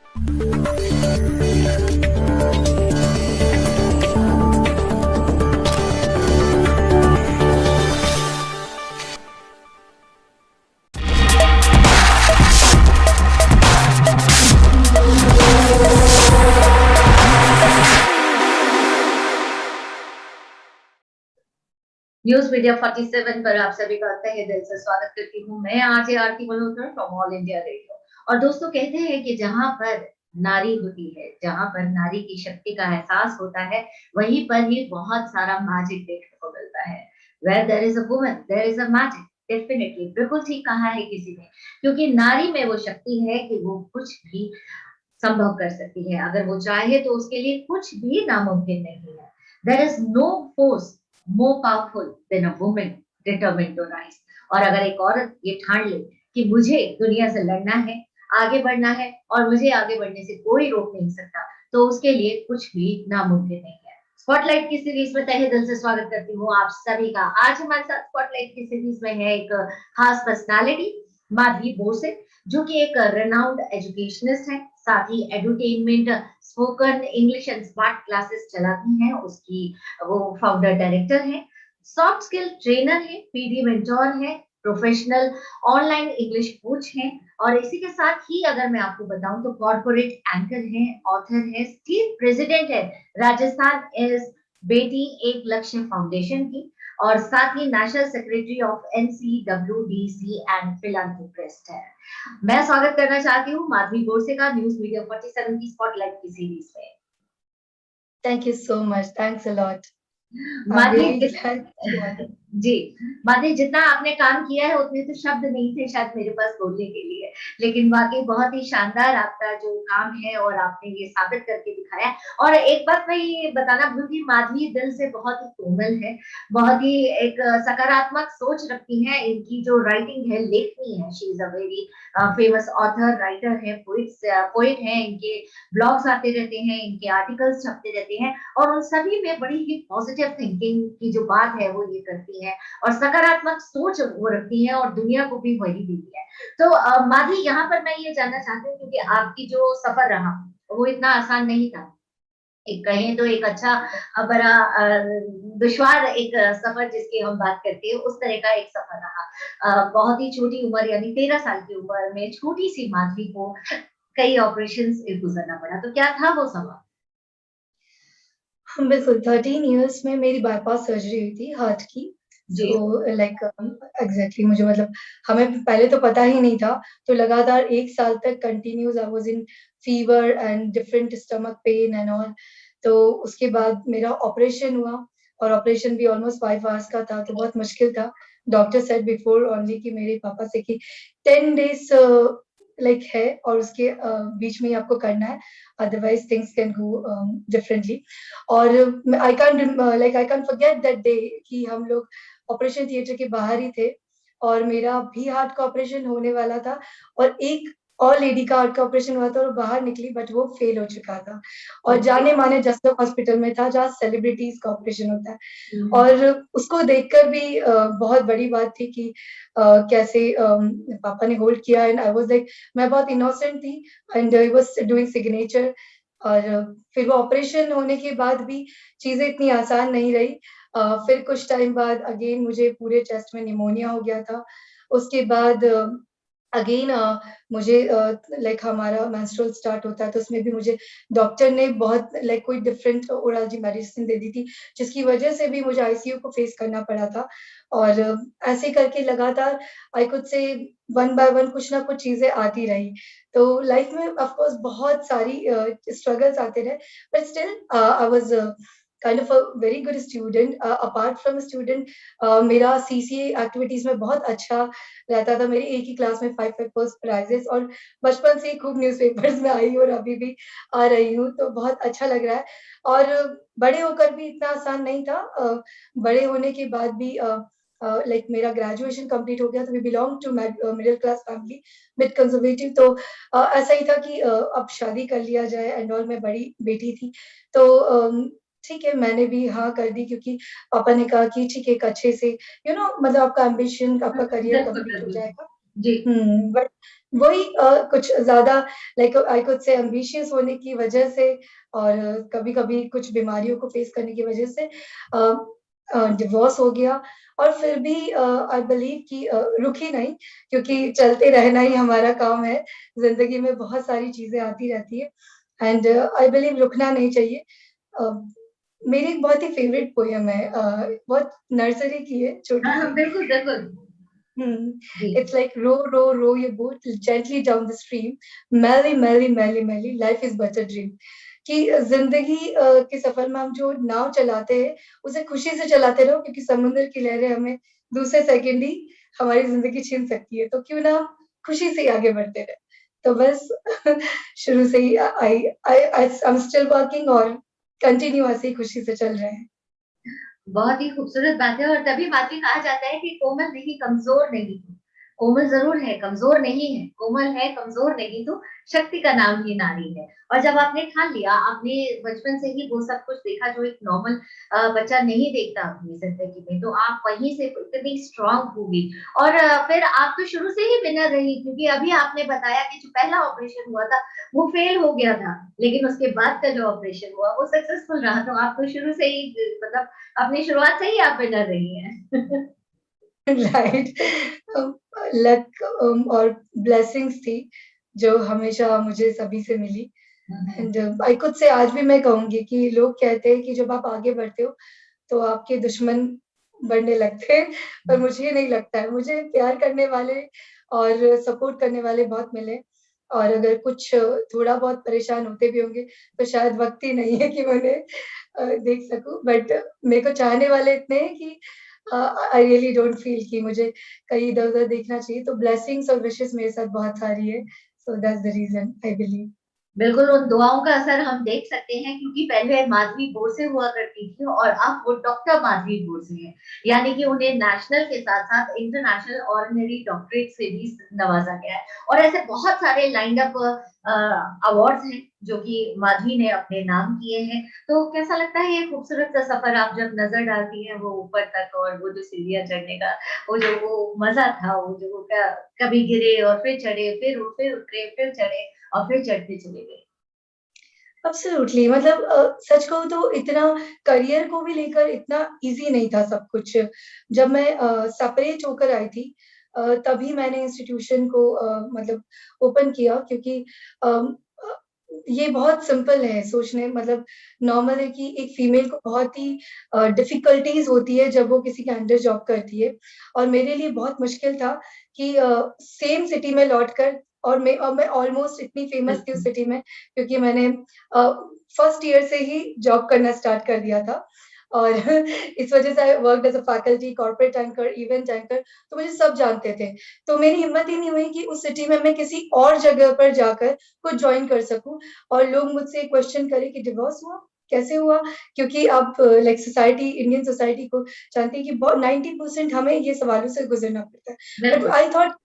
News media 47 पर आप सभी का तहे दिल से स्वागत करती हूँ। मैं RJ Aarti Malhotra from all India radio. और दोस्तों, कहते हैं कि जहां पर नारी होती है, जहां पर नारी की शक्ति का एहसास होता है, वहीं पर ही बहुत सारा मैजिक देखने को मिलता है। Where there is a woman there is a magic. Definitely, बिल्कुल ठीक कहा है किसी ने, क्योंकि नारी में वो शक्ति है कि वो कुछ भी संभव कर सकती है। अगर वो चाहे तो उसके लिए कुछ भी नामुमकिन नहीं है। There is no force more powerful than a woman determined to rise. और अगर एक औरत ये ठान ले कि मुझे दुनिया से लड़ना है, आगे बढ़ना है, और मुझे आगे बढ़ने से कोई रोक नहीं सकता, तो उसके लिए कुछ भी नामुमकिन नहीं है। स्पॉटलाइट की सीरीज में तहे दिल से स्वागत करती हूँ आप सभी का। आज हमारे साथ स्पॉटलाइट की सीरीज में है एक खास पर्सनालिटी, माधवी बोरसे, जो कि एक रेनाउंड एजुकेशनिस्ट है, साथ ही Edutainment, spoken English and smart classes चलाती हैं। उसकी वो फाउंडर डायरेक्टर है, सॉफ्ट स्किल ट्रेनर है, पीडी मेंटोर है, प्रोफेशनल ऑनलाइन इंग्लिश कोच है, और इसी के साथ ही अगर मैं आपको बताऊं तो कॉर्पोरेट एंकर है, ऑथर है, स्टेट प्रेसिडेंट है राजस्थान इज बेटी एक लक्ष्य फाउंडेशन की, और साथ ही national secretary of NCWDC and philanthropist है। मैं स्वागत करना चाहती हूँ माधवी गोडसे का न्यूज मीडिया 47 की स्पॉटलाइट की सीरीज में। Thank you so much. Thanks a lot. I'm Madhavi really glad to be on. जी, माधवी, जितना आपने काम किया है उतने तो शब्द नहीं थे शायद मेरे पास बोलने के लिए, लेकिन वाकई बहुत ही शानदार आपका जो काम है और आपने ये साबित करके दिखाया। और एक बात मैं ये बताना भूल गई, माधवी दिल से बहुत ही कोमल है, बहुत ही एक सकारात्मक सोच रखती है। इनकी जो राइटिंग है, लेखनी है, she is a very famous author, writer है, पोइट है। इनके ब्लॉग्स आते रहते हैं, इनके आर्टिकल्स छपते रहते हैं, और उन सभी में बड़ी ही पॉजिटिव थिंकिंग की जो बात है वो ये करती है, और सकारात्मक सोच वो रखती है, और दुनिया को भी वही देती है। तो माधवी, यहाँ पर मैं ये जानना चाहती हूँ, क्योंकि आपकी जो सफर रहा वो इतना आसान नहीं था। एक कहें तो एक अच्छा बड़ा दुश्वार एक सफर जिसकी हम बात करते हैं, उस तरह का एक सफर रहा। बहुत ही छोटी उम्र, यानी 13 साल की उम्र में छोटी सी माधवी को कई ऑपरेशन से गुजरना पड़ा। तो क्या था वो समय? बिल्कुल 13 इयर्स में मेरी बाईपास सर्जरी हुई थी हार्ट की। जी। सो लाइक एग्जैक्टली मुझे मतलब हमें पहले तो पता ही नहीं था, तो लगातार 1 साल तक continuous I was in fever and different stomach pain and all. तो उसके बाद मेरा ऑपरेशन हुआ, और ऑपरेशन भी ऑलमोस्ट 5 आवर्स का था, तो बहुत मुश्किल था। डॉक्टर सेड बिफोर ओनली कि मेरे पापा से कि 10 डेज लाइक है, और उसके बीच में ही आपको करना है, otherwise things can go differently. और I can forget that day कि हम लोग ऑपरेशन थिएटर के बाहर ही थे, और मेरा भी हार्ट का ऑपरेशन होने वाला था, और एक और लेडी का हार्ट का ऑपरेशन हुआ था और बाहर निकली, बट वो फेल हो चुका था, और ओके। जाने माने जसलोक हॉस्पिटल में था जहाँ सेलिब्रिटीज का ऑपरेशन होता है। हम्म। और उसको देखकर भी बहुत बड़ी बात थी कि कैसे पापा ने होल्ड किया, एंड आई वाज लाइक, मैं बहुत इनोसेंट थी, and I was doing signature. और फिर वो ऑपरेशन होने के बाद भी चीजें इतनी आसान नहीं रही। फिर कुछ टाइम बाद अगेन मुझे पूरे चेस्ट में निमोनिया हो गया था। उसके बाद अगेन मुझे लाइक हमारा मेंस्ट्रुअल स्टार्ट होता है, तो उसमें भी मुझे डॉक्टर ने बहुत लाइक कोई डिफरेंट ओरल मेडिसिन दे दी थी, जिसकी वजह से भी मुझे आईसीयू को फेस करना पड़ा था। और ऐसे करके लगातार I could say one by one कुछ ना कुछ चीजें आती रही। तो लाइफ में ऑफ कोर्स बहुत सारी स्ट्रगल्स आते रहे, but still I was kind of a very good student. Apart from student, मेरा सीसीए एक्टिविटीज में बहुत अच्छा रहता था। मेरी एक ही क्लास में 5 फर्स्ट प्राइजेस, और बचपन से ही खूब न्यूज़पेपर्स में आई हूँ, और अभी भी आ रही हूँ, तो बहुत अच्छा लग रहा है। और बड़े होकर भी इतना आसान नहीं था। बड़े होने के बाद भी लाइक मेरा ग्रेजुएशन कंप्लीट हो गया, तो we belong to middle class family, bit conservative. तो ऐसा ही था कि अब शादी कर लिया जाए एंड ऑल। मैं बड़ी बेटी थी, तो ठीक है, मैंने भी हाँ कर दी, क्योंकि पापा ने कहा कि ठीक है, एक अच्छे से मतलब आपका एम्बिशन, आपका करियर बिल्कुल कंप्लीट हो बिल्कुल। जाएगा। जी। बट वही कुछ ज़्यादा like I could say ambitious होने की वजह से और कभी-कभी कुछ बीमारियों को फेस करने की वजह से डिवोर्स हो गया और फिर भी आई बिलीव कि रुकी नहीं क्योंकि चलते रहना ही हमारा काम है। ज़िंदगी में बहुत सारी चीज़ें आती रहती है एंड आई बिलीव रुकना नहीं चाहिए। अ, मेरी एक बहुत ही फेवरेट पोएम है बहुत नर्सरी की है, हाँ, हाँ, छोटी-सी। बिल्कुल, बिल्कुल। Hmm. Ji. It's like row, row, row your boat gently down the stream. Merrily, merrily, merrily, merrily, life is but a dream. कि ज़िंदगी के सफ़र में हम जो नाव चलाते हैं, उसे खुशी से चलाते रहो क्योंकि समुद्र की लहरें हमें दूसरे सेकंड ही हमारी ज़िंदगी छीन सकती है। तो क्यों ना हम खुशी से ही आगे बढ़ते रहें। तो बस शुरू से ही आई एम स्टिल वर्किंग और कंटिन्यू ऐसे ही खुशी से चल रहे हैं। बहुत ही खूबसूरत बात है और तभी मातृ कहा जाता है कि कोमल नहीं, कमजोर नहीं तू। कोमल जरूर है, कमजोर नहीं है। कोमल है, कमजोर नहीं तू। शक्ति का नाम ही नारी है। और जब आपने ठान लिया, आपने बचपन से ही वो सब कुछ देखा जो एक नॉर्मल बच्चा नहीं देखता अपनी जिंदगी में, तो आप वहीं से इतनी स्ट्रांग होगी। और फिर आप तो शुरू से ही विनर रही, क्योंकि अभी आपने बताया कि जो पहला ऑपरेशन हुआ था वो फेल हो गया था, लेकिन उसके बाद का जो ऑपरेशन हुआ वो सक्सेसफुल रहा। तो आप तो शुरू से ही मतलब अपनी शुरुआत से ही आप विनर रही हैं। राइट लक और ब्लेसिंग्स थी जो हमेशा मुझे सभी से मिली एंड आई कुड से आज भी मैं कहूंगी कि लोग कहते हैं कि जब आप आगे बढ़ते हो तो आपके दुश्मन बढ़ने लगते हैं पर मुझे नहीं लगता है मुझे प्यार करने वाले और सपोर्ट करने वाले बहुत मिले और अगर कुछ थोड़ा बहुत परेशान होते भी होंगे तो शायद वक्त ही नहीं है कि मैं उन्हें देख सकूं बट मेरे को चाहने वाले इतने हैं कि आई रियली डोंट फील कि मुझे कहीं इधर-उधर देखना चाहिए, तो ब्लेसिंग्स और विशेस मेरे साथ बहुत सारी है, so that's the reason I believe. बिल्कुल, उन दुआओं का असर हम देख सकते हैं, क्योंकि पहले माधवी गोसे हुआ करती थी और अब वो डॉक्टर माधवी गोसे हैं। यानी कि उन्हें नेशनल के साथ-साथ इंटरनेशनल ऑर्डिनरी डॉक्टरेट से भी नवाजा गया है। और ऐसे बहुत सारे लाइंड अप अवार्ड्स हैं जो कि माधवी ने अपने नाम किए हैं। तो कैसा लगता है ये खूबसूरत सा सफर, आप जब नज़र डालती हैं वो ऊपर तक, और वो जो सीढ़ियाँ चढ़ने का वो मज़ा था, वो जो कभी गिरे और फिर चढ़े, फिर उतरे, फिर चढ़े और फिर चढ़ते चले गए। एब्सोल्युटली मतलब सच कहूँ तो इतना करियर को भी लेकर इतना ईज़ी नहीं था सब कुछ। जब मैं सेपरेट होकर आई थी तभी मैंने इंस्टीट्यूशन को मतलब ओपन किया क्योंकि अम, अ, ये बहुत सिंपल है सोचने मतलब नॉर्मल है कि एक फीमेल को बहुत ही डिफ़िकल्टीज़ होती है जब वो किसी के अंडर जॉब करती है और मेरे लिए बहुत मुश्किल था कि सेम सिटी में लौटकर और मैं ऑलमोस्ट इतनी फ़ेमस थी उस बिल्कुल। सिटी में क्योंकि मैंने फर्स्ट ईयर से ही जॉब करना स्टार्ट कर दिया था और इस वजह से I worked as a faculty, corporate anchor, event anchor तो मुझे सब जानते थे। तो मेरी हिम्मत ही नहीं हुई कि उस सिटी में मैं किसी और जगह पर जाकर कुछ जॉइन कर सकूँ और लोग मुझसे क्वेश्चन करें कि डिवोर्स हुआ? कैसे हुआ? क्योंकि आप लाइक सोसाइटी इंडियन सोसाइटी को जानती हैं कि बहुत 90% हमें ये सवालों से गुज़रना पड़ता है। बट बिल्कुल। आई थॉट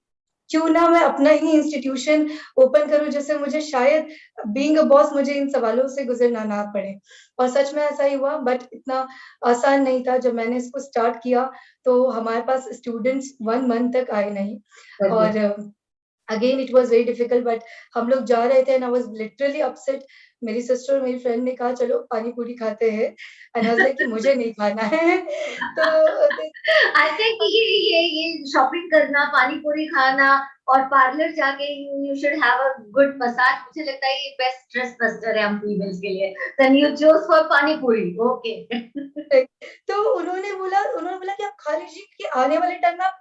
क्यों ना मैं अपना ही इंस्टीट्यूशन ओपन करूँ जिससे मुझे शायद बीइंग अ बॉस मुझे इन सवालों से गुज़रना ना पड़े। और सच में ऐसा ही हुआ बट इतना आसान नहीं था जब मैंने इसको स्टार्ट किया तो हमारे पास स्टूडेंट्स 1 मंथ तक आए नहीं बिल्कुल। और again it was very difficult but हम लोग जा रहे थे and I was literally upset मेरी सिस्टर और मेरी फ्रेंड ने कहा चलो पानी पूरी खाते हैं एंड आई वाज़ लाइक कि मुझे नहीं खाना है। तो आई थिंक ये शॉपिंग करना, पानी पूरी खाना और पार्लर जाके you should have a good massage, मुझे लगता है ये बेस्ट स्ट्रेस बस्टर है हम फीमेल्स के लिए। देन यू चूज़ फॉर पानी पूरी। ओके। तो उन्होंने बोला कि आप खा लीजिए कि आने वाले टाइम में आप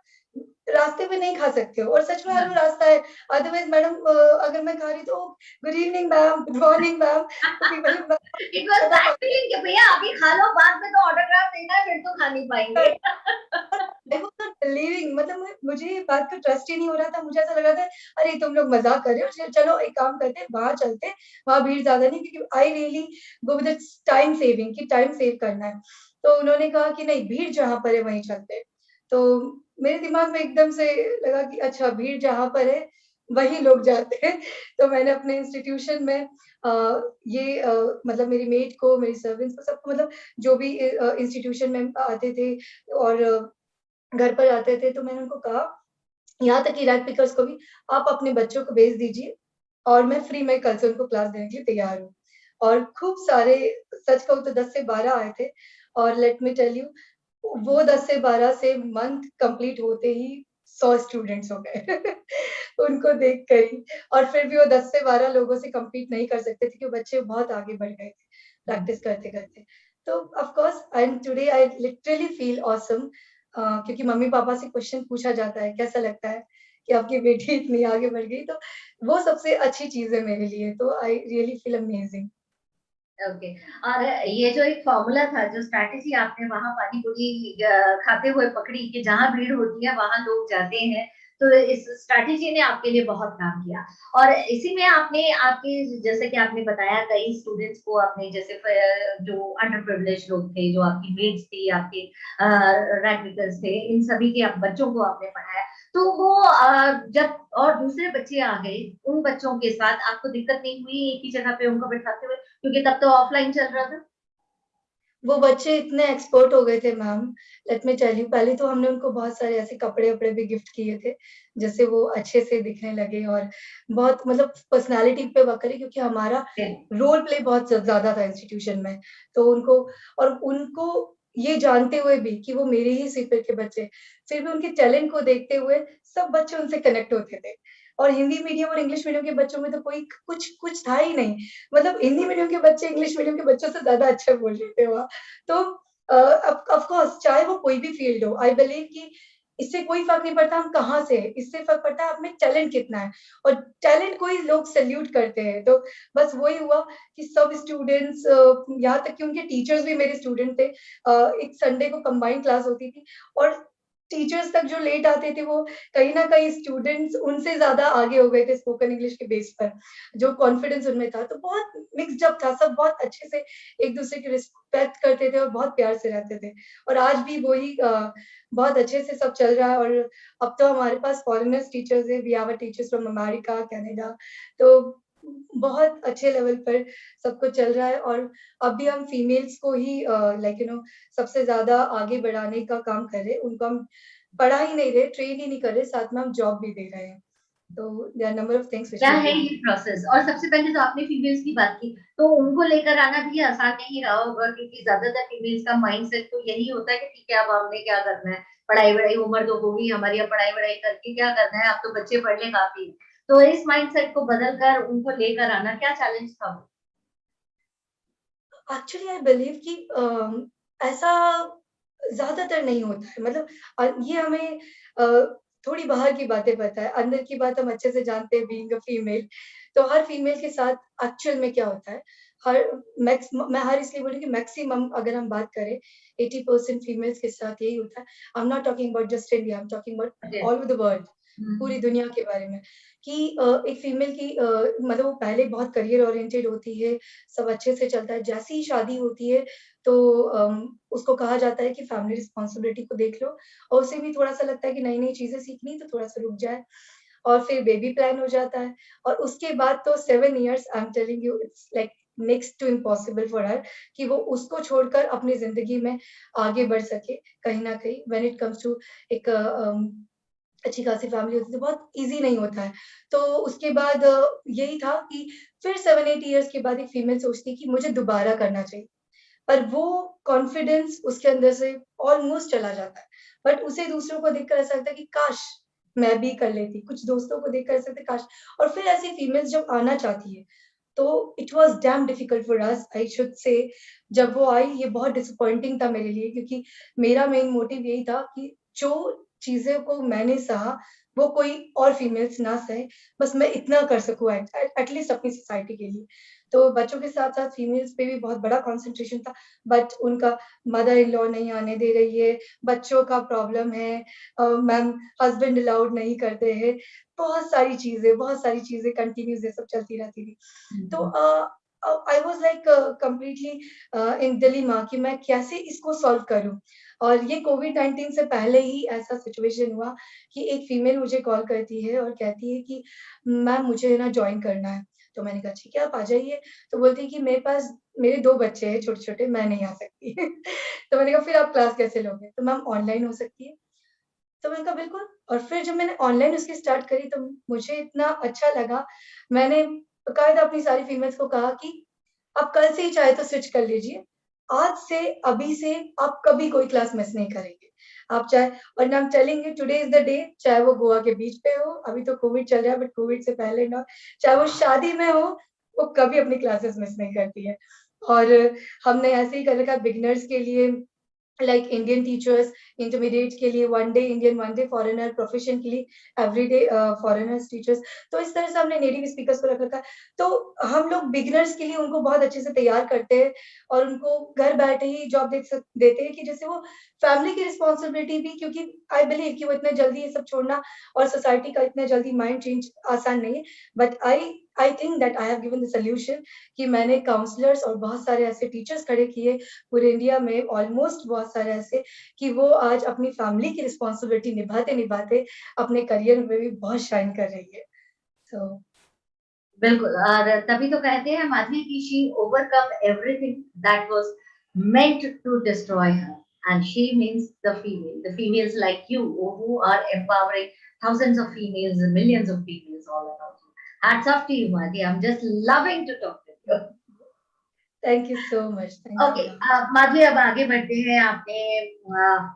रास्ते पे नहीं खा सकते हो और सच में आज वो रास्ता है। अदरवाइज़ मैडम अगर मैं खा रही तो good evening ma'am, good morning ma'am तो people will it was that feeling कि भैया अभी खा लो, बाद में तो ऑटोग्राफ देना है, फिर तो खा नहीं पाएँगे। आई वाज़ नॉट बिलीविंग मतलब मुझे ये बात का ट्रस्ट ही नहीं हो रहा था। मुझे ऐसा लग रहा था अरे तुम लोग मज़ाक कर रहे हो चलो एक काम करते हैं वहाँ चलते हैं, वहाँ भीड़ ज़्यादा नहीं क्योंकि I really go with time saving कि टाइम सेव करना है। तो उन्होंने कहा कि नहीं भीड़ जहाँ पर है वहीं चलते हैं। तो मेरे दिमाग में एकदम से लगा कि अच्छा भीड़ जहाँ पर है वहीं लोग जाते हैं। तो मैंने अपने इंस्टीट्यूशन में मतलब मेरी मेड को, मेरी सर्वेंट्स को सबको मतलब जो भी इंस्टीट्यूशन में आते थे और घर पर आते थे तो मैंने उनको कहा यहाँ तक कि रैग पिकर्स को भी आप अपने बच्चों को भेज दीजिए और मैं फ्री में कल से उनको क्लास देने के लिए तैयार हूँ। और खूब सारे, सच कहूँ तो 10 से 12 आए थे और लेट मी टेल यू, वो 10 से 12 से मंथ कंप्लीट होते ही 100 स्टूडेंट्स हो गए उनको देख कर ही। और फिर भी वो 10 से 12 लोगों से कम्पीट नहीं कर सकते थे क्योंकि बच्चे बहुत आगे बढ़ गए थे प्रैक्टिस करते-करते। तो of course and today I literally feel awesome, क्योंकि मम्मी-पापा से क्वेश्चन पूछा जाता है, कैसा लगता है कि आपकी बेटी इतनी आगे बढ़ गई? तो वो सबसे अच्छी चीज़ है मेरे लिए, तो I really feel amazing. Okay. और ये जो एक फॉर्मूला था, जो स्ट्रैटेजी आपने वहां पानी पूरी खाते हुए पकड़ी कि जहां भीड़ होती है वहां लोग जाते हैं, तो इस स्ट्रैटेजी ने आपके लिए बहुत काम किया। और इसी में आपने आपके, जैसे कि आपने बताया, कई स्टूडेंट्स को आपने, जैसे जो अंडर प्रिविलेज लोग थे, जो आपकी मेट्स थी, आपके रैंकर्स थे, इन सभी के आप बच्चों को आपने पढ़ाया। तो वो जब और दूसरे बच्चे आ गए, उन बच्चों के साथ आपको दिक्कत नहीं हुई एक ही जगह पे उनको बैठाते हुए, क्योंकि तब तो ऑफलाइन चल रहा था। वो बच्चे इतने एक्सपर्ट हो गए थे ma'am, let me tell you, पहले तो हमने उनको बहुत सारे ऐसे कपड़े-वपड़े भी गिफ्ट किए थे, जिससे वो अच्छे से दिखने लगे और बहुत मतलब पर्सनैलिटी पे वर्क करें क्योंकि हमारा रोल प्ले बहुत ज़्यादा था इंस्टीट्यूशन में। तो उनको, और उनको ये जानते हुए भी कि वो मेरे ही सिर पे के बच्चे, फिर भी उनके टैलेंट को देखते हुए सब बच्चे उनसे कनेक्ट होते थे। और हिंदी मीडियम और इंग्लिश मीडियम के बच्चों में तो कोई कुछ कुछ था ही नहीं। मतलब हिंदी मीडियम के बच्चे इंग्लिश मीडियम के बच्चों से ज़्यादा अच्छा बोल रहे थे वहाँ। तो ऑफ कोर्स चाहे वो कोई भी फील्ड हो, आई बिलीव कि इससे कोई फ़र्क नहीं पड़ता हम कहाँ से हैं, इससे फ़र्क पड़ता है आप में टैलेंट कितना है और टैलेंट को ही लोग सैल्यूट करते हैं। तो बस वही हुआ कि सब स्टूडेंट्स, यहाँ तक कि उनके टीचर्स भी मेरे स्टूडेंट थे। एक संडे को कंबाइंड क्लास होती थी और टीचर्स तक जो लेट आते थे वो कहीं न कहीं स्टूडेंट्स उनसे ज़्यादा आगे हो गए थे स्पोकन इंग्लिश के बेस पर, जो कॉन्फिडेंस उनमें था। तो बहुत मिक्स्ड अप था, सब बहुत अच्छे से एक-दूसरे की रिस्पेक्ट करते थे और बहुत प्यार से रहते थे। और आज भी वही बहुत अच्छे से सब चल रहा है और अब तो हमारे पास फॉरेनर्स टीचर्स हैं, we have a teachers from America, Canada, तो बहुत अच्छे लेवल पर सब कुछ चल रहा है और अब भी हम फीमेल्स को ही लाइक सबसे ज़्यादा आगे बढ़ाने का काम कर रहे हैं। उनको हम पढ़ा ही नहीं रहे, ट्रेन ही नहीं कर रहे, साथ में हम जॉब भी दे रहे हैं। तो there are number of things which क्या वी आर है डूइंग। ये प्रोसेस? और सबसे पहले तो आपने फीमेल्स की बात की, तो उनको लेकर आना भी आसान नहीं रहा होगा, क्योंकि ज्यादातर फीमेल्स का माइंडसेट तो यही होता है कि ठीक है, अब हमने क्या करना है, पढ़ाई वढ़ाई उम्र तो होगी हमारी, अब पढ़ाई वढ़ाई करके क्या करना है, अब तो बच्चे पढ़ ले काफी। तो इस माइंडसेट को बदल कर उनको लेकर आना क्या चैलेंज था? एक्चुअली आई बिलीव कि ऐसा ज़्यादातर नहीं होता है। मतलब ये हमें अ, थोड़ी बाहर की बातें पता है, अंदर की बात हम अच्छे से जानते हैं बीइंग अ फीमेल। तो हर फीमेल के साथ एक्चुअल में क्या होता है, हर मैं हर इसलिए बोल रही हूँ कि मैक्सिमम अगर हम बात करें 80% फीमेल्स के साथ यही होता है। I am not talking about just India, I am talking about Okay. All over the world, पूरी हम्म। दुनिया के बारे में कि एक फीमेल की मतलब वो पहले बहुत करियर ओरिएंटेड होती है, सब अच्छे से चलता है। जैसे ही शादी होती है तो उसको कहा जाता है कि फैमिली रिस्पॉन्सिबिलिटी को देख लो और उसे भी थोड़ा-सा लगता है कि नई-नई चीज़ें सीखनी है तो थोड़ा-सा रुक जाए और फिर बेबी प्लान हो जाता है और उसके बाद तो 7 years I am telling you it's like next to impossible for her कि वो उसको छोड़कर अपनी ज़िंदगी में आगे बढ़ सके कहीं न कहीं व्हेन इट कम्स टू एक अच्छी खासी फैमिली होती है, तो बहुत ईज़ी नहीं होता है। तो उसके बाद यही था कि फिर 7-8 इयर्स के बाद एक फीमेल सोचती है कि मुझे दोबारा करना चाहिए। पर वो कॉन्फिडेंस उसके अंदर से ऑलमोस्ट चला जाता है। बट उसे दूसरों को देखकर ऐसा लगता है कि काश! मैं भी कर लेती। कुछ दोस्तों को देखकर ऐसा लगता है काश! और फिर ऐसी फीमेल्स जब आना चाहती है, तो it was dam difficult for us I should say. जब वो आई ये बहुत डिसअपॉइंटिंग था मेरे लिए क्योंकि मेरा मेन मोटिव यही था कि जो चीज़ें को मैंने सहा, वो कोई और फीमेल्स ना सहे। बस मैं इतना कर सकूँ एटलीस्ट अपनी सोसाइटी के लिए। तो बच्चों के साथ-साथ फीमेल्स पे भी बहुत बड़ा कंसंट्रेशन था, बट उनका मदर इन लॉ नहीं आने दे रही है, बच्चों का प्रॉब्लम है, मैम हस्बैंड अलाउड नहीं करते हैं, बहुत सारी चीज़ें कंटिन्यूअस ये सब चलती रहती थी। तो hmm. I was like completely in dilemma कि मैं कैसे इसको सॉल्व करूँ? और ये कोविड-19 से पहले ही ऐसा सिचुएशन हुआ कि एक फीमेल मुझे कॉल करती है और कहती है कि मैम मुझे ना जॉइन करना है। तो मैंने कहा ठीक है आप आ जाइए। तो बोलती है कि मेरे पास मेरे 2 बच्चे हैं छोटे-छोटे, मैं नहीं आ सकती। तो मैंने कहा फिर आप क्लास कैसे लोगे? तो मैम ऑनलाइन हो सकती है। तो मैंने कहा बिल्कुल। और फिर जब मैंने ऑनलाइन उसकी स्टार्ट करी तो मुझे इतना अच्छा लगा। मैंने बाकायदा अपनी सारी फीमेल्स को कहा कि आप कल से ही चाहे तो स्विच कर लीजिए। आज से, अभी से आप कभी कोई क्लास मिस नहीं करेंगे। आप चाहे, और आई am telling you today is the day, चाहे वो गोवा के बीच पे हो, अभी तो कोविड चल रहा है बट कोविड से पहले ना, चाहे वो शादी में हो, वो कभी अपनी क्लासेस मिस नहीं करती है। और हमने ऐसे ही कर रखा है बिगिनर्स के लिए, लाइक इंडियन टीचर्स, इंटरमीडिएट के लिए 1 day Indian, 1 day foreigner, profession के लिए एवरीडे फॉरेनर्स टीचर्स। तो इस तरह से हमने नेटिव स्पीकर्स को रख रखा है। तो हम लोग बिगिनर्स के लिए उनको बहुत अच्छे से तैयार करते हैं और उनको घर बैठे ही जॉब देते हैं कि जिससे वो फैमिली की रिस्पॉन्सिबिलिटी भी, क्योंकि आई बिलीव कि वो इतने जल्दी ये सब छोड़ना और सोसाइटी का इतने जल्दी माइंड चेंज आसान नहीं है। But I think that I have given the solution कि मैंने काउंसलर्स और बहुत सारे ऐसे टीचर्स खड़े किए पूरे इंडिया में, ऑलमोस्ट बहुत सारे ऐसे, कि वो आज अपनी फैमिली की रिस्पॉन्सिबिलिटी निभाते-निभाते अपने करियर में भी बहुत शाइन कर रही है। सो बिल्कुल। और तभी तो कहते हैं माधवी की she overcome everything that was meant to destroy her, and she means the females like you who are empowering thousands of females, millions of females all around you. Hats off to you, Madhvi. I'm just loving to talk with you. Thank you so much, thanks okay, a lot. Madhavi अब आगे बढ़ते हैं। आपने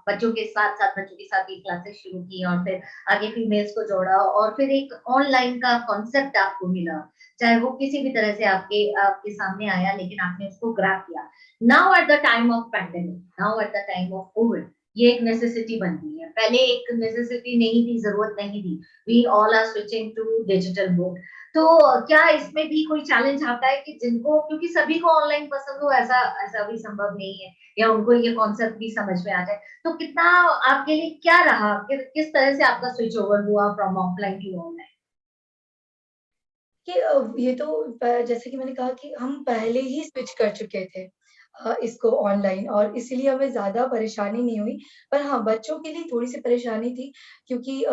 बच्चों के साथ साथ बच्चों के साथ ये क्लासेस शुरू की और फिर आगे फीमेल्स को जोड़ा और फिर एक ऑनलाइन का कॉन्सेप्ट आपको मिला, चाहे वो किसी भी तरह से आपके आपके सामने आया, लेकिन आपने उसको ग्रैब किया। Now at the time of pandemic, now at the time of Covid, ये एक नेसेसिटी बन गई है। पहले एक नेसेसिटी नहीं थी, जरूरत नहीं थी। We all are switching to digital mode. तो क्या इसमें भी कोई चैलेंज आता है कि जिनको, क्योंकि सभी को ऑनलाइन पसंद हो, ऐसा ऐसा भी संभव नहीं है, या उनको ये कॉन्सेप्ट भी समझ में आ जाए, तो कितना आपके लिए क्या रहा, किस तरह से आपका स्विच ओवर हुआ फ्रॉम ऑफलाइन टू ऑनलाइन? कि ये तो जैसे कि मैंने कहा कि हम पहले ही स्विच कर चुके थे इसको ऑनलाइन, और इसीलिए हमें ज़्यादा परेशानी नहीं हुई। पर हाँ, बच्चों के लिए थोड़ी-सी परेशानी थी, क्योंकि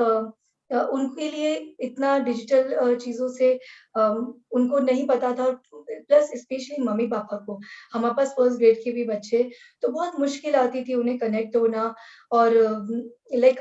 उनके लिए इतना डिजिटल चीज़ों से उनको नहीं पता था। प्लस स्पेशली मम्मी-पापा को, हमारे पास फर्स्ट ग्रेड के भी बच्चे, तो बहुत मुश्किल आती थी उन्हें कनेक्ट होना। और लाइक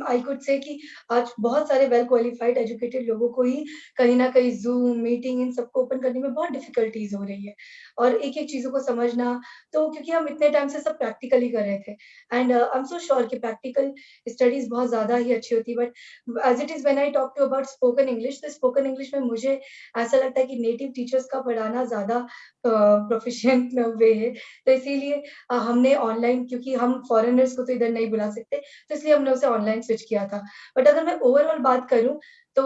आई कुड से कि आज बहुत सारे वेल क्वालिफाइड एजुकेटेड लोगों को ही कहीं न कहीं ज़ूम, मीटिंग इन सबको ओपन करने में बहुत डिफ़िकल्टीज़ हो रही है, और एक-एक चीज़ों को समझना। तो क्योंकि हम इतने टाइम से सब प्रैक्टिकली कर रहे थे, and I am so sure कि प्रैक्टिकल स्टडीज़ बहुत ज़्यादा ही अच्छी होती है। But as it is when I talk to about spoken English, तो स्पोकन इंग्लिश में मुझे ऐसा लगता है कि नेटिव टीचर्स का पढ़ाना ज़्यादा प्रोफिशिएंट वे है। तो इसीलिए हमने ऑनलाइन, क्योंकि हम फॉरेनर्स को तो इधर नहीं बुला सकते, तो इसलिए हमने उसे ऑनलाइन स्विच किया था। बट अगर मैं ओवरऑल बात करूँ तो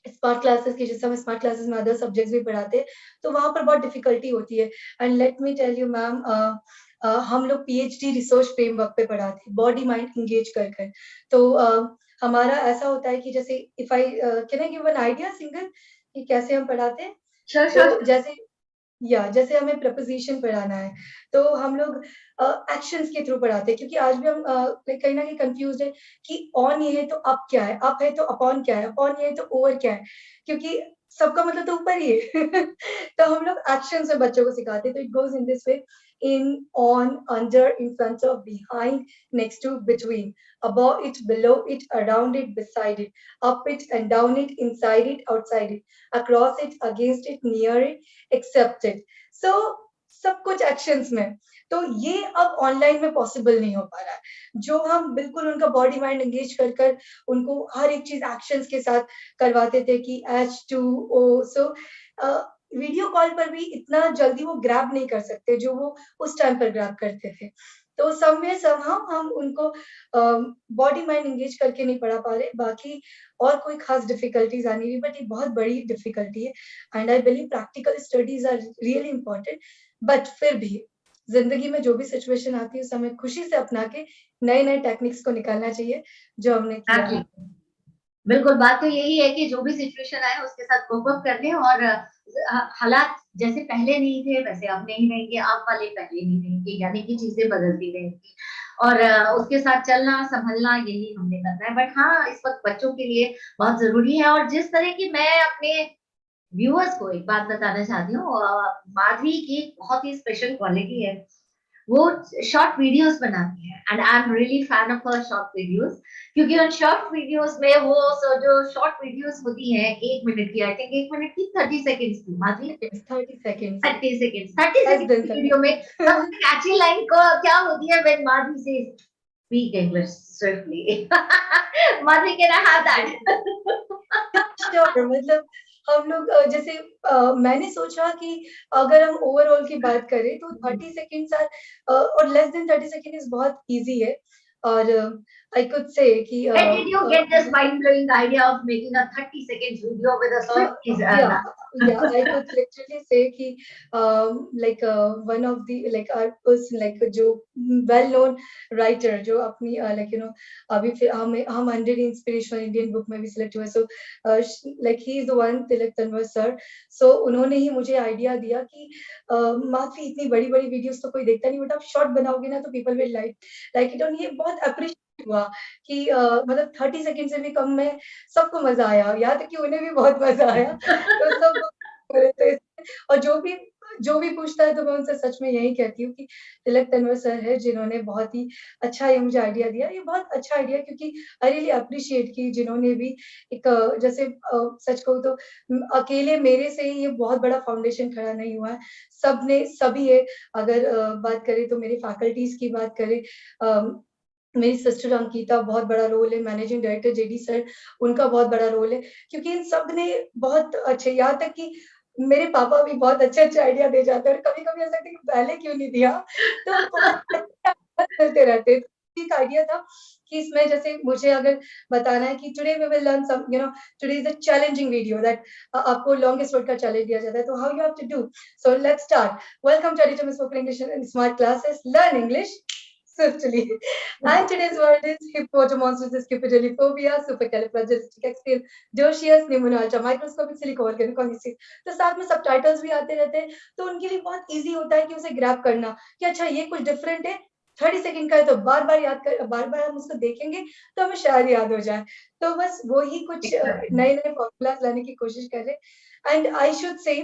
स्मार्ट क्लासेस की, जैसे हम स्मार्ट क्लासेस में अदर सब्जेक्ट्स भी पढ़ाते हैं, तो वहाँ पर बहुत डिफ़िकल्टी होती है। And let me tell you ma'am, हम लोग पीएचडी रिसर्च फ्रेमवर्क पे पढ़ाते हैं, बॉडी माइंड एंगेज कर कर। तो हमारा ऐसा होता है कि जैसे if I can I give an idea single कि कैसे हम पढ़ाते हैं? Sure sure. तो जैसे हमें प्रीपोज़िशन पढ़ाना है, तो हम लोग एक्शंस के थ्रू पढ़ाते हैं, क्योंकि आज भी हम लाइक कहीं न कहीं कन्फ्यूज़्ड है कि ऑन ये है तो अप क्या है? अप है तो अपॉन क्या है? अपॉन ये है तो ओवर क्या है? क्योंकि सबका मतलब तो ऊपर ही है। तो हम लोग एक्शन से बच्चों को सिखाते हैं, तो it goes in this way: in, on, under, in front of, behind, next to, between, above it, below it, around it, beside it, up it and down it, inside it, outside it, across it, against it, near it, except it. So सब कुछ actions में। तो ये अब online में possible नहीं हो पा रहा है। जो हम बिल्कुल उनका बॉडी माइंड एंगेज कर कर उनको हर एक चीज़ एक्शंस के साथ करवाते थे कि H2O। सो वीडियो कॉल पर भी इतना जल्दी वो ग्रैब नहीं कर सकते, जो वो उस टाइम पर ग्रैब करते थे। तो समवेयर समहाउ हम उनको बॉडी माइंड एंगेज करके नहीं पढ़ा पा रहे। बाकी और कोई खास डिफिकल्टीज़ आ नहीं रही, बट ये बहुत बड़ी डिफिकल्टी है। And I believe practical studies are really important. But फिर भी ज़िंदगी में जो भी सिचुएशन आती है, उसे हमें खुशी से अपना के नए-नए टेक्निक्स को निकालना चाहिए, जो हमने किया है। एग्जैक्टली। बिल्कुल, बात तो यही है कि जो भी सिचुएशन आए उसके साथ कोप अप कर लें, और हालात जैसे पहले नहीं थे वैसे अब नहीं रहेंगे, आप वाले पहले नहीं रहेंगे, यानी कि चीजें बदलती रहेंगी, और उसके साथ चलना संभलना यही हमने करना है। बट हाँ, इस वक्त बच्चों के लिए बहुत जरूरी है। और जिस तरह की, मैं अपने व्यूअर्स को एक बात बताना चाहती हूँ, माधवी की बहुत ही स्पेशल क्वालिटी है। वो शॉर्ट वीडियोस बनाती है and I am really fan of her short videos, क्योंकि उन शॉर्ट वीडियोस में वो जो शॉर्ट वीडियोस होती हैं 1 मिनट की, आई थिंक 1 मिनट की 30 सेकेंड्स की, माधुरी 30 seconds. 30 सेकेंड्स, 30 सेकेंड्स Less की than वीडियो में 30. सबसे कैची लाइन को क्या होती है, व्हेन माधुरी से speak English swiftly. Madhuri can I have that? Sure, मतलब हम लोग जैसे मैंने सोचा कि अगर हम ओवरऑल की बात करें तो 30 सेकंड्स और लेस देन 30 सेकंड इज बहुत इजी है। और आई कुड से कि Where did you get this mind-blowing idea of making a 30 seconds video with a Uh, Swifties? yeah, yeah, I could literally say कि like one of the like our person like जो well known writer जो अपनी like you know अभी फिर हम 100 inspirational Indian book में भी select हुए, so like he is the one Tilak Tanwar sir, so उन्होंने ही मुझे idea दिया कि माफी इतनी बड़ी बड़ी videos तो कोई देखता नहीं, बट आप short बनाओगे ना तो people will like it, और ये बहुत appreciate हुआ कि मतलब 30 सेकंड से भी कम में सबको मज़ा आया, यहाँ तक कि उन्हें भी बहुत मज़ा आया। तो सब बोल रहे थे, और जो भी पूछता है तो मैं उनसे सच में यही कहती हूँ कि तिलक तन्वर सर हैं जिन्होंने बहुत ही अच्छा ये मुझे आइडिया दिया। ये बहुत अच्छा आइडिया है क्योंकि आई रियली एप्रिशिएट कि जिन्होंने भी एक जैसे सच कहूँ तो अकेले मेरे से ही ये बहुत बड़ा फाउंडेशन खड़ा नहीं हुआ है। सबने सभी है, अगर बात करें तो मेरे फैकल्टीज़ की बात करें, अ, मेरी सिस्टर अंकिता बहुत बड़ा रोल है, मैनेजिंग डायरेक्टर जेडी सर, उनका बहुत बड़ा रोल है, क्योंकि इन सब ने बहुत अच्छे, यहाँ तक कि मेरे पापा भी बहुत अच्छे-अच्छे आइडिया दे जाते हैं और कभी-कभी ऐसा लगता है कि पहले क्यों नहीं दिया? तो बहुत अच्छे आइडिया मिलते रहते हैं। तो एक आइडिया था कि इसमें जैसे मुझे अगर बताना है कि today we will learn some you know today is a challenging video that आपको लॉन्गेस्ट वर्ड का चैलेंज दिया जाता है, तो how you have to do? So let's start. Welcome to Edutainment spoken English in smart classes, learn English swiftly. And today's word is hippopotamonstrances, scupidophobia, supercalifragilisticexpialidocious, pneumonia, microscopic silicovolcanic. तो साथ में subtitles भी आते रहते हैं, तो उनके लिए बहुत इजी होता है कि उसे ग्रैब करना कि अच्छा ये कुछ डिफरेंट है, 30 सेकंड का है तो बार-बार हम उसको देखेंगे तो हमें शायद याद हो जाए। तो बस वो ही कुछ नए-नए फॉर्मूलाज़ लाने की कोशिश कर रहे हैं। एंड आई शुड से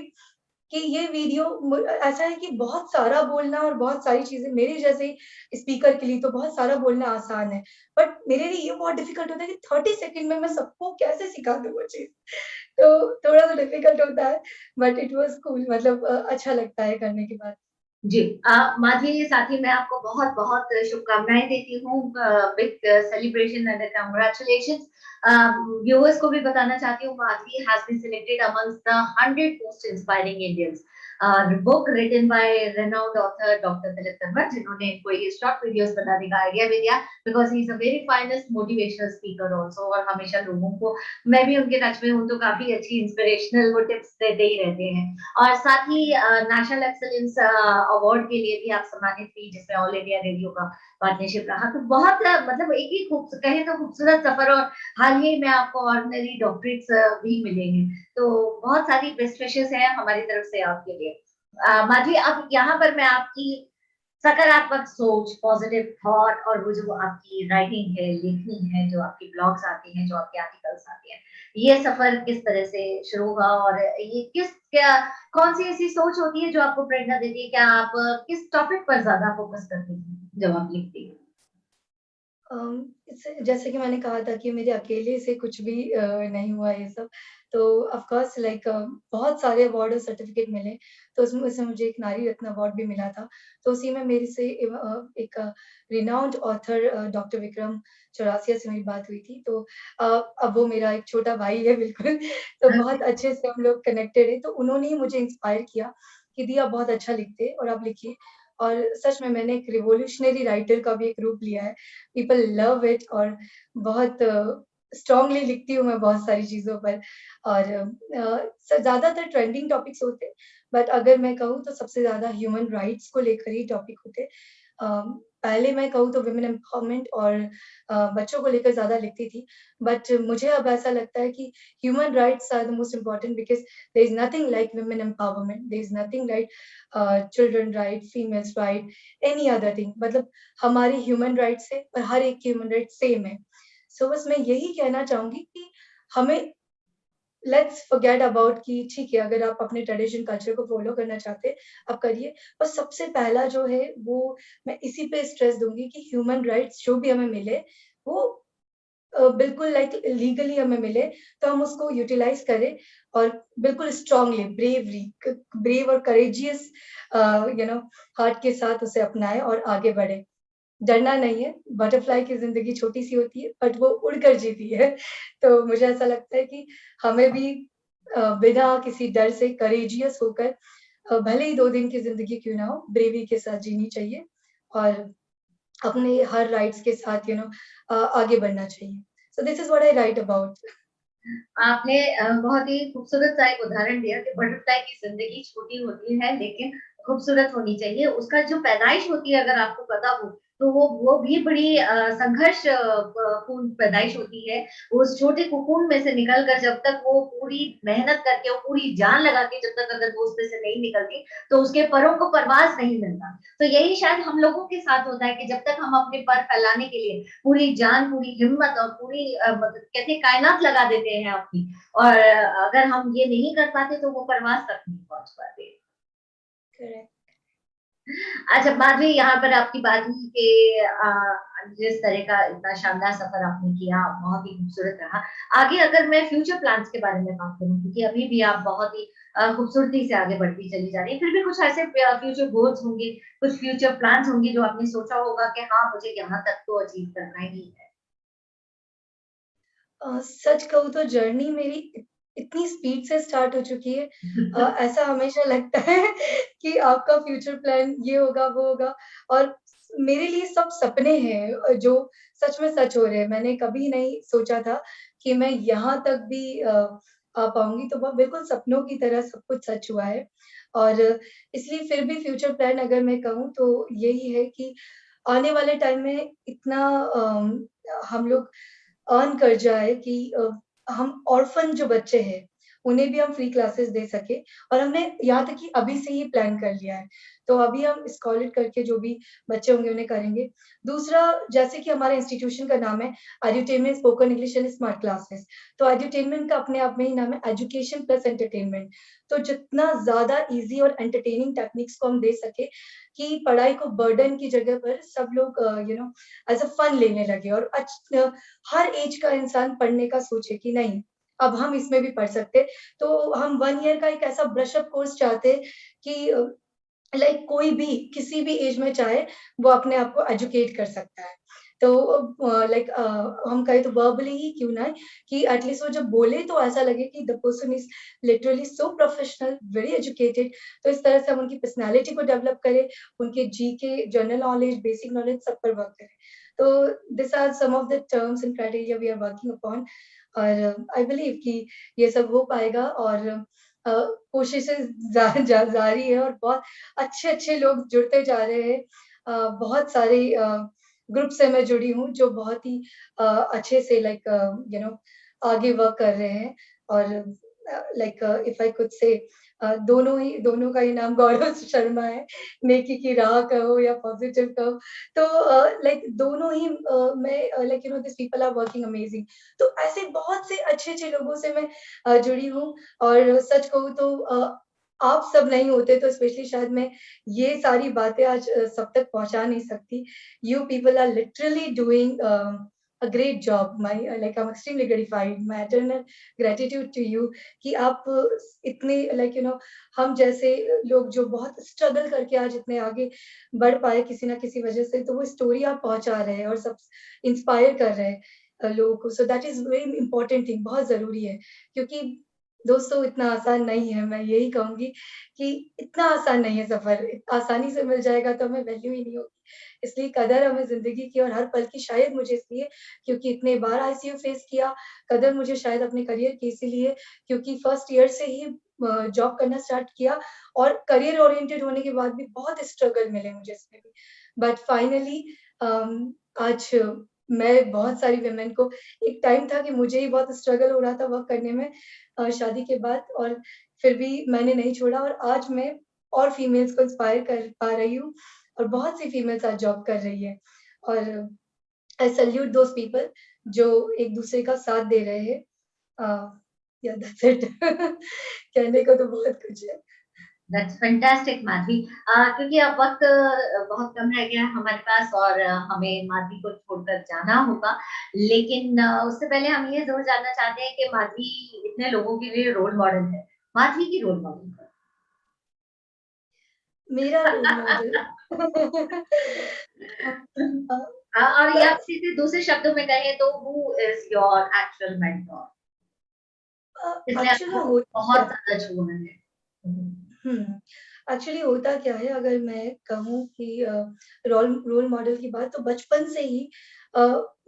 कि ये वीडियो ऐसा है कि बहुत सारा बोलना और बहुत सारी चीज़ें मेरे जैसे स्पीकर के लिए तो बहुत सारा बोलना आसान है। बट मेरे लिए ये बहुत डिफ़िकल्ट होता है कि 30 सेकंड में मैं सबको कैसे सिखा दूँ वो चीज़। तो थोड़ा-सा डिफ़िकल्ट होता है, बट इट वाज़ कूल, मतलब अच्छा लगता है करने के बाद। जी, माधुरी साथ ही मैं आपको बहुत-बहुत शुभकामनाएँ देती हूँ, big celebration and congratulations. Viewers को भी बताना चाहती हूँ, Madhuri has been selected amongst the 100 most inspiring Indians, book written by renowned author doctor Tilak Tanwar, जिन्होंने इनको ये शॉर्ट वीडियोस बनाने का आइडिया भी दिया, because he is a very finest motivational speaker also, और हमेशा लोगों को, मैं भी उनके टच में हूँ तो काफ़ी अच्छी इंस्पिरेशनल वो टिप्स देते ही रहते हैं। और साथ ही नेशनल एक्सीलेंस अवार्ड के लिए भी आप सम्मानित हुई, जिसमें ऑल इंडिया रेडियो का पार्टनरशिप रहा। तो बहुत मतलब एक ही कहें तो खूबसूरत सफर, और हाल ही में आपको ऑर्डिनरी डॉक्टरेट्स भी मिलेंगे। तो बहुत सारी बेस्ट विशेस हैं हमारी तरफ से आपके लिए। माधुरी, अब यहाँ पर मैं आपकी सकारात्मक सोच, पॉजिटिव थॉट, और वो जो आपकी राइटिंग है, लेखनी है, जो आपके ब्लॉग्स आते हैं, जो आपके आर्टिकल्स आते हैं, ये सफर किस तरह से शुरू हुआ, और ये क्या कौन सी ऐसी सोच होती है जो आपको प्रेरणा देती है? क्या आप किस टॉपिक पर ज्यादा फोकस करती हैं जब आप लिखती हैं? इससे जैसे कि मैंने कहा था कि मेरे अकेले से कुछ भी नहीं हुआ ये सब। तो ऑफ कोर्स लाइक बहुत सारे अवार्ड और सर्टिफ़िकेट मिले, तो उसमें से मुझे एक नारी रत्न अवार्ड भी मिला था। तो उसी में मेरे से एक renowned author doctor Vikram Chaurasia से मेरी बात हुई थी। तो अब वो मेरा एक छोटा भाई है बिल्कुल, तो बहुत अच्छे से हम लोग कनेक्टेड हैं। तो उन्होंने ही मुझे इंस्पायर किया कि दी आप बहुत अच्छा लिखते हैं और आप लिखिए। और सच में मैंने एक रिवॉल्यूशनरी राइटर का भी एक रूप लिया है। पीपल लव इट, और बहुत स्ट्रांगली लिखती हूँ मैं बहुत सारी चीज़ों पर। और ज़्यादातर ट्रेंडिंग टॉपिक्स होते हैं, बट अगर मैं कहूँ तो सबसे ज़्यादा ह्यूमन राइट्स को लेकर ही टॉपिक होते हैं। पहले मैं कहूँ तो वुमेन एम्पावरमेंट और बच्चों को लेकर ज़्यादा लिखती थी, बट मुझे अब ऐसा लगता है कि human rights are the most important because there is nothing like women empowerment, there is nothing like children right, females right, any other thing, मतलब हमारी ह्यूमन राइट्स है और हर एक की ह्यूमन राइट्स सेम है। सो बस मैं यही कहना चाहूँगी कि हमें लेट्स फॉरगेट अबाउट कि ठीक है, अगर आप अपने ट्रेडिशन कल्चर को फॉलो करना चाहते हैं, आप करिए। पर सबसे पहला जो है वो मैं इसी पे स्ट्रेस दूँगी कि ह्यूमन राइट्स जो भी हमें मिले, वो बिल्कुल लाइक लीगली हमें मिले, तो हम उसको यूटिलाइज़ करें और बिल्कुल स्ट्रांगली ब्रेव और करेजियस यू नो हार्ट के साथ उसे अपनाएँ और आगे बढ़ें। डरना नहीं है, बटरफ्लाई की ज़िंदगी छोटी-सी होती है, बट वो उड़कर जीती है। तो मुझे ऐसा लगता है कि हमें भी बिना किसी डर से करेजियस होकर भले ही 2 दिन की ज़िंदगी क्यों ना हो, ब्रेवी के साथ जीनी चाहिए और अपने हर राइट्स के साथ आगे बढ़ना चाहिए। So this is what I right about. आपने बहुत ही खूबसूरत सा एक उदाहरण दिया कि बटरफ्लाई की ज़िंदगी छोटी होती है लेकिन खूबसूरत होनी चाहिए। उसका जो पैदाइश होती है अगर आपको पता हो, तो वो भी बड़ी संघर्ष प पूर्ण पैदाइश होती है। उस छोटे कोकून में से निकल कर जब तक वो पूरी मेहनत करके, वो पूरी जान लगा के जब तक अगर वो उसमें से नहीं निकलती, तो उसके परों को परवाज़ नहीं मिलता। तो यही शायद हम लोगों के साथ होता है कि जब तक हम अपने पर फैलाने के लिए पूरी जान, पूरी हिम्मत और पूरी मतलब कहते हैं कायनात लगा देते हैं अपनी और अगर हम ये नहीं कर पाते तो वो परवाज़ तक नहीं पहुँच पाते। करेक्ट। अच्छा बाद में यहाँ पर आपकी बात हुई कि जिस तरह का इतना शानदार सफ़र आपने किया, बहुत ही खूबसूरत रहा। आगे अगर मैं फ्यूचर प्लान्स के बारे में बात करूँ क्योंकि अभी भी आप बहुत ही खूबसूरती से आगे बढ़ती चली जा रही हैं, फिर भी कुछ ऐसे फ्यूचर गोल्स होंगे, कुछ फ्यूचर प्लान्स होंगे जो आपने सोचा होगा कि हाँ, मुझे यहाँ तक तो अचीव करना ही है। सच कहूँ तो जर्नी मेरी इतनी स्पीड से स्टार्ट हो चुकी है। ऐसा हमेशा लगता है कि आपका फ्यूचर प्लान ये होगा, वो होगा और मेरे लिए सब सपने हैं जो सच में सच हो रहे हैं। मैंने कभी नहीं सोचा था कि मैं यहाँ तक भी आ पाऊँगी, तो वो बिल्कुल सपनों की तरह सब कुछ सच हुआ है। और इसलिए फिर भी फ्यूचर प्लान अगर मैं कहूँ तो यही है कि आने वाले टाइम में इतना हम लोग अर्न कर जाए कि हम ऑर्फन जो बच्चे हैं, उन्हें भी हम फ्री क्लासेस दे सकें और हमने यहाँ तक कि अभी से ही प्लान कर लिया है। तो अभी हम स्कॉलर करके जो भी बच्चे होंगे उन्हें करेंगे। दूसरा जैसे कि हमारे इंस्टीट्यूशन का नाम है Edutainment spoken English and smart classes. तो एड्यूटेनमेंट का अपने आप में ही नाम है एजुकेशन प्लस एंटरटेनमेंट। तो जितना ज़्यादा ईज़ी और एंटरटेनिंग टेक्निक्स को हम दे सकें कि पढ़ाई को बर्डन की जगह पर सब लोग एज़ अ फन लेने लगे और हर ऐज का इंसान पढ़ने का सोचे कि नहीं, अब हम इसमें भी पढ़ सकते हैं। तो हम 1 ईयर का एक ऐसा ब्रश अप कोर्स चाहते हैं कि लाइक कोई भी किसी भी ऐज में चाहे वो अपने आप को एजुकेट कर सकता है। तो हम कहें तो वर्बली ही क्यों ना कि एटलीस्ट वो जब बोले तो ऐसा लगे कि the person is literally so professional, very educated. तो इस तरह से हम उनकी पर्सनैलिटी को डेवलप करें, उनके GK, general knowledge, basic knowledge सब पर वर्क करें। तो this are some of the terms and criteria we are working upon और आई बिलीव कि ये सब हो पाएगा और अ, कोशिशें जारी है और बहुत अच्छे-अच्छे लोग जुड़ते जा रहे हैं। बहुत सारे ग्रुप से मैं जुड़ी हूँ जो बहुत ही अच्छे से आगे वर्क कर रहे हैं और इफ आई कुड से दोनों का ही नाम गौरव शर्मा है। नेकी की राह कहो या पॉजिटिव कहो तो दोनों ही मैं this people are working amazing. तो ऐसे बहुत से अच्छे-अच्छे लोगों से मैं जुड़ी हूँ और सच कहूँ तो आप सब नहीं होते तो स्पेशली शायद मैं ये सारी बातें आज सब तक पहुँचा नहीं सकती। You people are literally doing a great job. I'm extremely gratified. My eternal gratitude to you कि आप इतने हम जैसे लोग जो बहुत स्ट्रगल करके आज इतने आगे बढ़ पाए किसी ना किसी वजह से, तो वो स्टोरी आप पहुँचा रहे हैं और सब इंस्पायर कर रहे हैं लोगों को। So that is very important thing, बहुत ज़रूरी है क्योंकि दोस्तों इतना आसान नहीं है, मैं यही कहूँगी कि इतना आसान नहीं है सफ़र, आसानी से मिल जाएगा तो हमें वैल्यू ही नहीं होगी। इसलिए कदर हमें ज़िंदगी की और हर पल की शायद मुझे इसलिए क्योंकि इतने बार आईसीयू फेस किया, कदर मुझे शायद अपने करियर की इसीलिए क्योंकि फर्स्ट ईयर से ही जॉब करना स्टार्ट किया और करियर ओरिएंटेड होने के बाद भी बहुत स्ट्रगल मिले मुझे इसमें भी। बट फाइनली आज मैं बहुत सारी वुमेन को एक टाइम था कि मुझे ही बहुत स्ट्रगल हो रहा था वर्क करने में शादी के बाद और फिर भी मैंने नहीं छोड़ा और आज मैं और फीमेल्स को इंस्पायर कर पा रही हूँ और बहुत सी फीमेल्स आज जॉब कर रही है और आई सैल्यूट दोज़ पीपल जो एक-दूसरे का साथ दे रहे हैं। या दैट्स इट। कहने को तो बहुत कुछ है। That's fantastic Madhavi. क्योंकि अब वक्त बहुत कम रह गया है हमारे पास और हमें माधवी को छोड़कर जाना होगा। लेकिन उससे पहले हम ये जरूर जानना चाहते हैं कि माधवी इतने लोगों के लिए रोल मॉडल है। माधवी की रोल मॉडल कौन? मेरा रोल मॉडल अ, और या बस सीधे दूसरे शब्दों में कहें तो who is your actual mentor, इसलिए एक्चुअली आपको होता क्या बहुत है, ज्यादा छूना है। हुँ, एक्चुअली होता क्या है, अगर मैं कहूँ कि रोल रोल मॉडल की बात, तो बचपन से ही अ,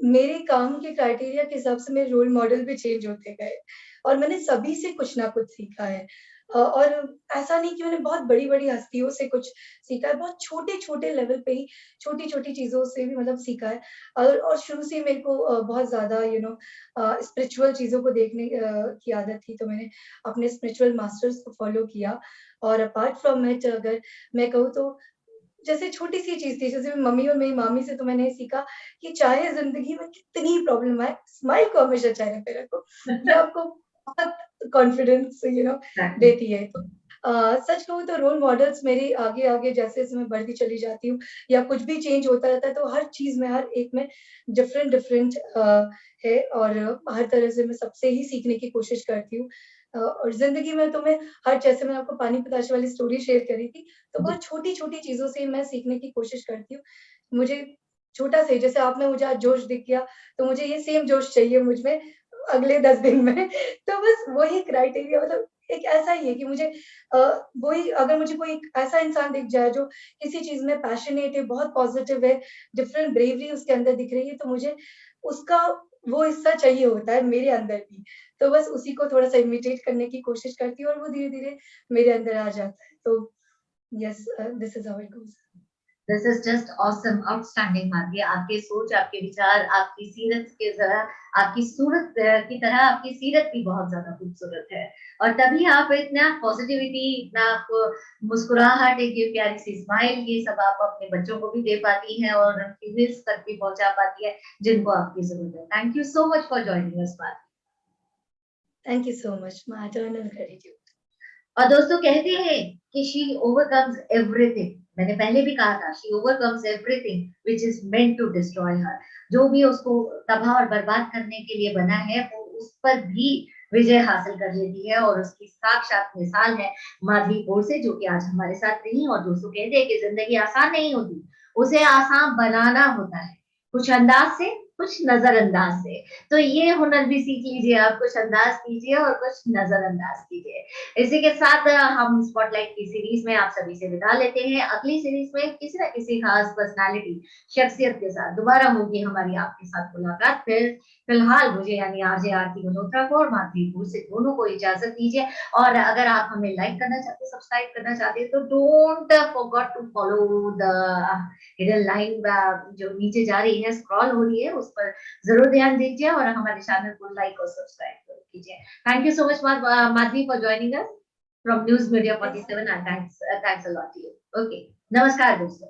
मेरे काम के क्राइटेरिया के हिसाब से मेरे रोल मॉडल भी चेंज होते गए और मैंने सभी से कुछ ना कुछ सीखा है। और ऐसा नहीं कि मैंने बहुत बड़ी-बड़ी हस्तियों से कुछ सीखा है, बहुत छोटे-छोटे लेवल पे ही छोटी-छोटी चीज़ों से भी मतलब सीखा है। और शुरू से ही मेरे को बहुत ज़्यादा स्पिरिचुअल चीज़ों को देखने की आदत थी, तो मैंने अपने स्पिरिचुअल मास्टर्स को फ़ॉलो किया। और अपार्ट फ्रॉम इट, अगर मैं कहूँ तो जैसे छोटी-सी चीज़ थी, जैसे मेरी मम्मी और मेरी मामी से तो मैंने ये सीखा कि चाहे ज़िंदगी में कितनी प्रॉब्लम आए, स्माइल को हमेशा चेहरे पे रखो। ये आपको बहुत कॉन्फिडेंस एग्जैक्टली। देती है। तो सच कहूँ तो रोल मॉडल्स मेरे आगे-आगे जैसे-जैसे मैं बढ़ती चली जाती हूँ या कुछ भी चेंज होता रहता है, तो हर चीज़ में, हर एक में डिफरेंट है और हर तरह से मैं सबसे ही सीखने की कोशिश करती हूँ। और ज़िंदगी में तो मैं हर जैसे मैंने आपको पानी पताशे वाली स्टोरी शेयर करी थी, तो जी। बहुत छोटी-छोटी चीज़ों से मैं सीखने की कोशिश करती हूँ। मुझे छोटा सा ही जैसे आप में मुझे आज जोश दिख गया, तो मुझे ये सेम जोश चाहिए मुझ में अगले 10 दिन में। तो बस वही क्राइटेरिया मतलब एक ऐसा ही है कि मुझे अ, वही अगर मुझे कोई एक ऐसा इंसान दिख जाए जो किसी चीज़ में पैशनेट है, बहुत पॉज़िटिव है, डिफरेंट ब्रेवरी उसके अंदर दिख रही है, तो मुझे उसका वो हिस्सा चाहिए होता है मेरे अंदर भी। तो बस उसी को थोड़ा-सा इमिटेट करने की कोशिश करती हूँ और वो धीरे-धीरे मेरे अंदर आ जाता है। तो yes, this is how it goes. This is just awesome, outstanding मानवी। आपके सोच, आपके विचार, आपकी सीरत के जरा, आपकी सूरत की तरह आपकी सीरत भी बहुत ज्यादा खूबसूरत है। और तभी आप इतना पॉजिटिविटी, इतना आपको मुस्कुराहट, एक ये प्यारी सी स्माइल, ये सब आप अपने बच्चों को भी दे पाती हैं और फीमेल्स तक भी पहुंचा पाती है जिनको आपकी जरूरत है। Thank you so much for joining us. Thank you so much. My eternal gratitude. और दोस्तों कहते हैं कि शी ओवरकम्स एवरीथिंग। मैंने पहले भी कहा था, she overcomes everything which is meant to destroy her. जो भी उसको तबाह और बर्बाद करने के लिए बना है वो उस पर भी विजय हासिल कर लेती है। और उसकी साक्षात मिसाल है माधवी गोडसे, जो कि आज हमारे साथ रही। और दोस्तों कहते हैं कि जिंदगी आसान नहीं होती, उसे आसान बनाना होता है, कुछ अंदाज से, कुछ नजरअंदाज से। तो ये हुनर भी सीख लीजिए आप, कुछ अंदाज कीजिए और कुछ नजरअंदाज कीजिए। इसी के साथ हम स्पॉटलाइट की सीरीज में आप सभी से विदा लेते हैं। अगली सीरीज में किसी न किसी खास पर्सनालिटी, शख्सियत के साथ दोबारा होगी हमारी आपके साथ मुलाकात। फिर फिलहाल मुझे यानी आरजे आरती मल्होत्रा को और माधवी से दोनों को इजाजत दीजिए। और अगर आप हमें लाइक करना चाहते, सब्सक्राइब करना चाहते हैं, तो don't forget to follow the hidden line जो नीचे जा रही है, स्क्रॉल हो रही है, उस पर जरूर ध्यान दीजिए और हमारे चैनल को लाइक और सब्सक्राइब कीजिए। Thank you so much, Madhvi, for joining us from News Media thank 47, and thanks a lot to you. Okay, नमस्कार दोस्तों।